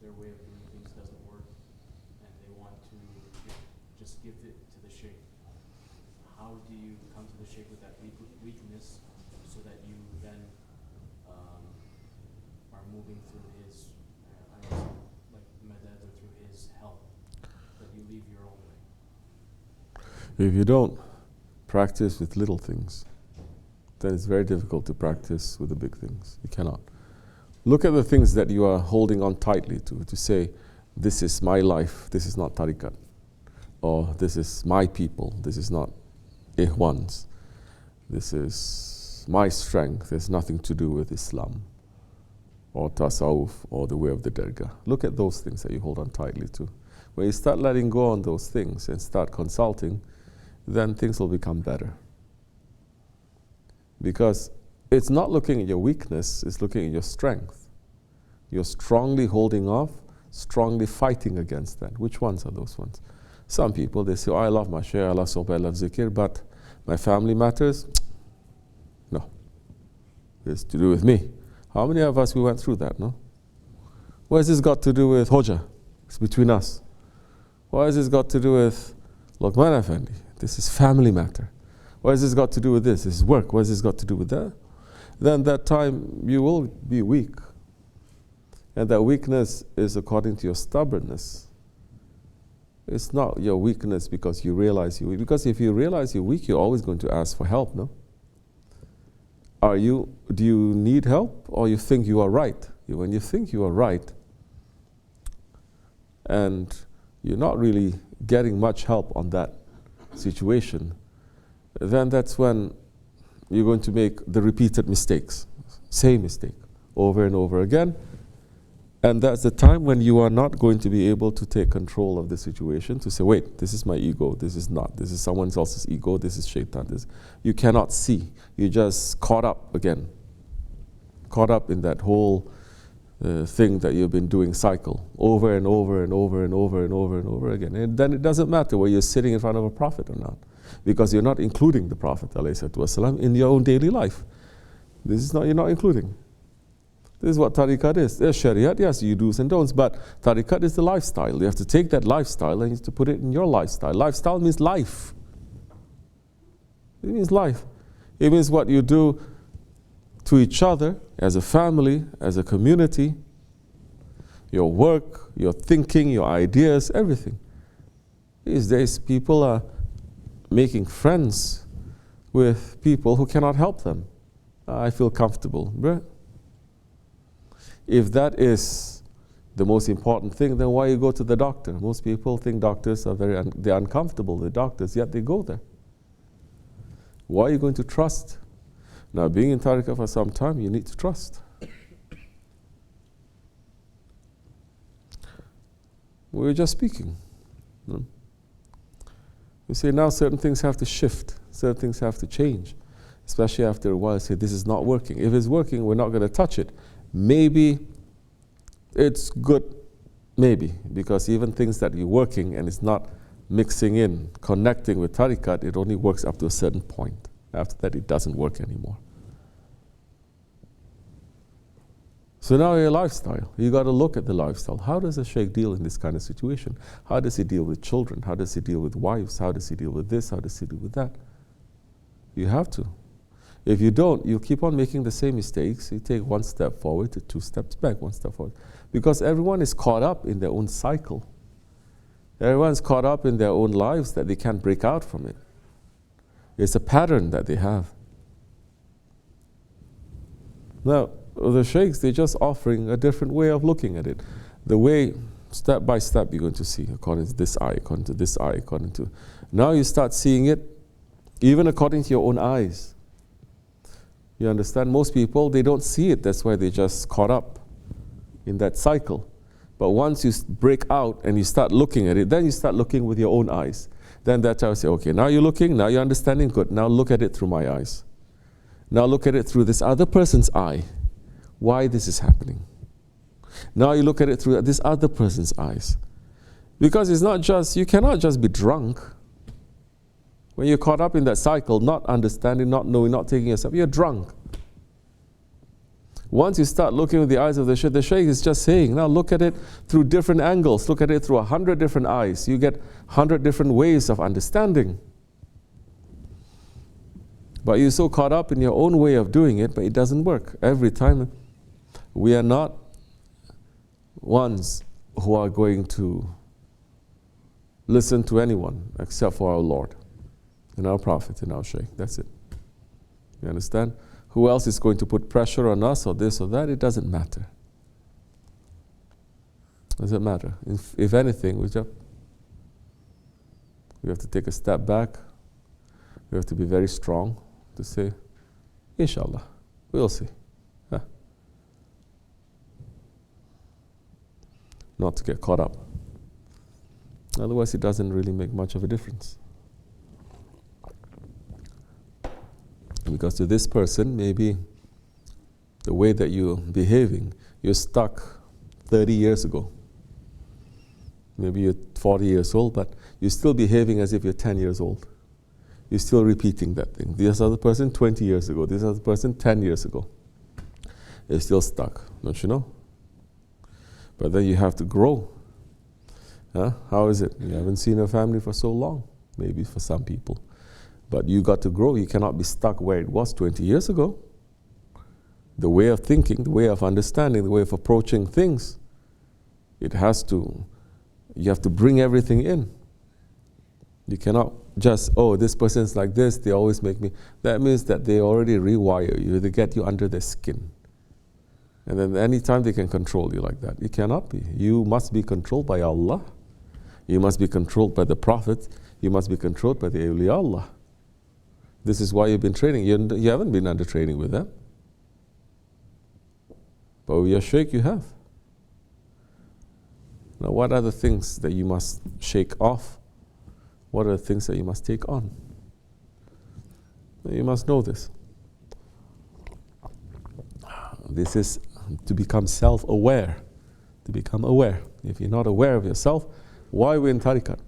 their way of doing things doesn't work, and they want to just give it to the Shaykh. How do you come to the Shaykh with that weakness so that you then are moving through his, I don't know, like madad or through his help, that you leave your own way? If you don't practice with little things, then it's very difficult to practice with the big things. You cannot. Look at the things that you are holding on tightly to say, this is my life, this is not tariqat. Or this is my people, this is not ihwans. This is my strength, there's nothing to do with Islam or tasawwuf or the way of the Dergah. Look at those things that you hold on tightly to. When you start letting go on those things and start consulting, then things will become better. Because it's not looking at your weakness, it's looking at your strength. You're strongly holding off, strongly fighting against that. Which ones are those ones? Some people, they say, oh, I love my shaykh, I love sohbah, I love zikr, but my family matters? No. It's to do with me. How many of us, we went through that, no? What has this got to do with Hoja? It's between us. What has this got to do with Lokman Efendi? This is family matter. What has this got to do with this? This is work. What has this got to do with that? Then that time you will be weak. And that weakness is according to your stubbornness. It's not your weakness because you realize you're weak. Because if you realize you're weak, you're always going to ask for help, no? Do you need help or you think you are right? When you think you are right and you're not really getting much help on that situation, then that's when you're going to make the repeated mistakes. Same mistake over and over again. And that's the time when you are not going to be able to take control of the situation, to say, wait, this is my ego, this is not. This is someone else's ego, this is shaitan. You cannot see. You're just caught up again. Caught up in that whole thing that you've been doing cycle over and over and over and over and over and over again. And then it doesn't matter whether you're sitting in front of a prophet or not, because you're not including the Prophet ﷺ in your own daily life. You're not including. This is what tariqat is. There's shariat, yes, you do's and don'ts, but tariqat is the lifestyle. You have to take that lifestyle and you have to put it in your lifestyle. Lifestyle means life. It means life. It means what you do to each other, as a family, as a community, your work, your thinking, your ideas, everything. These days, people are making friends with people who cannot help them. I feel comfortable. If that is the most important thing, then why you go to the doctor? Most people think doctors are they're uncomfortable, the doctors, yet they go there. Why are you going to trust? Now, being in tariqah for some time, you need to trust. We were just speaking. You say now certain things have to shift, certain things have to change, especially after a while. Say this is not working. If it's working, we're not going to touch it. Maybe it's good, maybe, because even things that you're working and it's not mixing in, connecting with tariqat, it only works up to a certain point. After that, it doesn't work anymore. So now your lifestyle, you got to look at the lifestyle. How does a sheikh deal in this kind of situation? How does he deal with children? How does he deal with wives? How does he deal with this? How does he deal with that? You have to. If you don't, you keep on making the same mistakes. You take one step forward to 2 steps back, 1 step forward. Because everyone is caught up in their own cycle. Everyone's caught up in their own lives that they can't break out from it. It's a pattern that they have. Now, the sheikhs, they're just offering a different way of looking at it. The way, step by step, you're going to see, according to this eye, according to this eye, according to... Now you start seeing it, even according to your own eyes. You understand? Most people, they don't see it. That's why they're just caught up in that cycle. But once you break out and you start looking at it, then you start looking with your own eyes. Then that's how I say, okay, now you're looking, now you're understanding, good. Now look at it through my eyes. Now look at it through this other person's eye. Why this is happening. Now you look at it through this other person's eyes. Because it's not just, you cannot just be drunk. When you're caught up in that cycle, not understanding, not knowing, not taking yourself, you're drunk. Once you start looking with the eyes of the Shaykh is just saying, now look at it through different angles, look at it through 100 different eyes. You get 100 different ways of understanding. But you're so caught up in your own way of doing it, but it doesn't work. Every time, we are not ones who are going to listen to anyone except for our Lord and our Prophet and our Shaykh. That's it. You understand? Who else is going to put pressure on us or this or that? It doesn't matter. Doesn't matter. If anything, we have to take a step back. We have to be very strong to say, Inshallah, we'll see. Huh. Not to get caught up. Otherwise, it doesn't really make much of a difference. Because to this person, maybe the way that you're behaving, you're stuck 30 years ago. Maybe you're 40 years old, but you're still behaving as if you're 10 years old. You're still repeating that thing. This other person 20 years ago, this other person 10 years ago. They're still stuck, don't you know? But then you have to grow. Huh? How is it? You haven't seen your family for so long, maybe for some people. But you got to grow. You cannot be stuck where it was 20 years ago. The way of thinking, the way of understanding, the way of approaching things, you have to bring everything in. You cannot just, oh, this person's like this, they always make me. That means that they already rewire you, they get you under their skin. And then anytime they can control you like that. It cannot be. You must be controlled by Allah. You must be controlled by the Prophet. You must be controlled by the awliya Allah. This is why you've been training. You haven't been under training with them. But with your Shaykh you have. Now what are the things that you must shake off? What are the things that you must take on? You must know this. This is to become self-aware. To become aware. If you're not aware of yourself, why are we in tariqat?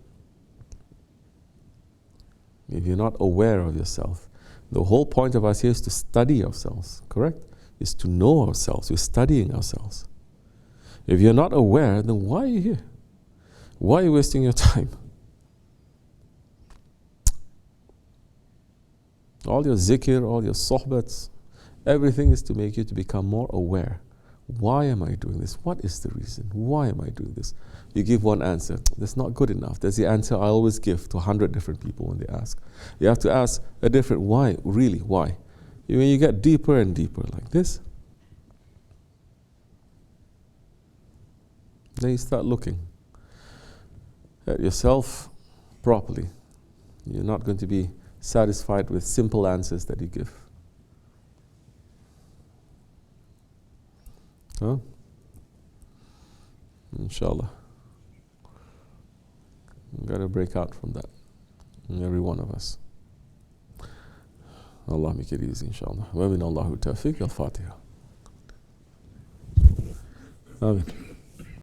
If you're not aware of yourself, the whole point of us here is to study ourselves, correct? Is to know ourselves. We're studying ourselves. If you're not aware, then why are you here? Why are you wasting your time? All your zikr, all your sohbats, everything is to make you to become more aware. Why am I doing this? What is the reason? Why am I doing this? You give one answer. That's not good enough. That's the answer I always give to 100 different people when they ask. You have to ask a different why. Really, why? When you get deeper and deeper like this, then you start looking at yourself properly. You're not going to be satisfied with simple answers that you give. Huh? Inshallah. We've got to break out from that. Every one of us. Allah make it easy, inshallah. Wa min Allahu tawfiq al-Fatiha. Amen.